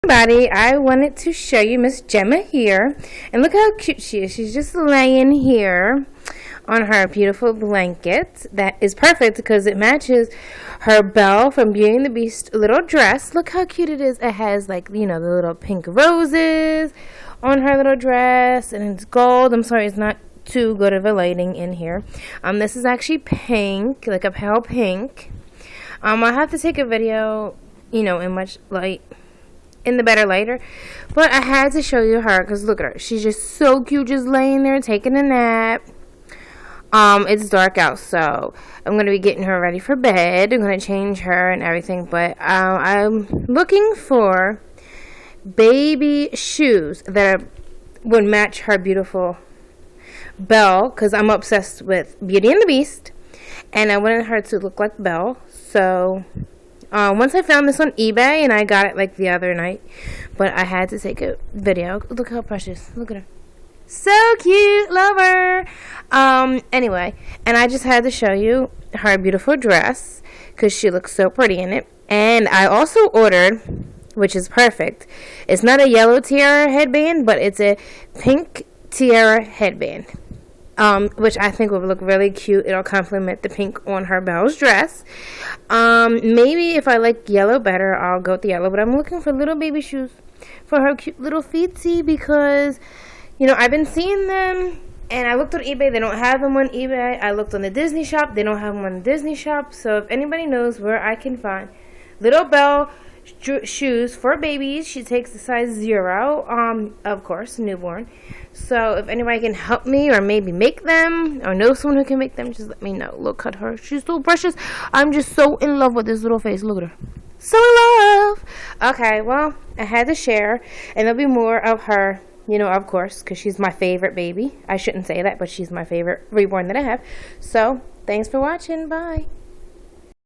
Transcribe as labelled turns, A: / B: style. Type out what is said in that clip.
A: Everybody, I wanted to show you Miss Gemma here, and look how cute she is. She's just laying here on her beautiful blanket that is perfect because it matches her Belle from Beauty and the Beast little dress. Look how cute it is. It has, like, you know, the little pink roses on her little dress, and it's gold. I'm sorry, it's not too good of a lighting in here. This is actually pink, like a pale pink. I'll have to take a video, you know, in much light, in the better lighter, but I had to show you her because look at her. She's just so cute, just laying there taking a nap. It's dark out, so I'm gonna be getting her ready for bed. I'm gonna change her and everything, but I'm looking for baby shoes that would match her beautiful Belle because I'm obsessed with Beauty and the Beast, and I wanted her to look like Belle. So once I found this on eBay, and I got it like the other night, but I had to take a video. Look how precious. Look at her. So cute. Love her. Anyway, and I just had to show you her beautiful dress because she looks so pretty in it. And I also ordered, which is perfect, it's not a yellow tiara headband, but it's a pink tiara headband. Which I think will look really cute. It'll complement the pink on her Belle's dress. Maybe if I like yellow better, I'll go with the yellow. But I'm looking for little baby shoes for her cute little feetsy because, you know, I've been seeing them. And I looked on eBay. They don't have them on eBay. I looked on the Disney shop. They don't have them on the Disney shop. So if anybody knows where I can find little Belle shoes for babies, she takes the size 0, of course, newborn. So if anybody can help me or maybe make them or know someone who can make them, just let me know. Look at her. She's so precious. I'm just so in love with this little face. Look at her. So in love. Okay, well, I had to share, and there'll be more of her, you know, of course, because she's my favorite baby. I shouldn't say that, but she's my favorite reborn that I have. So thanks for watching. Bye.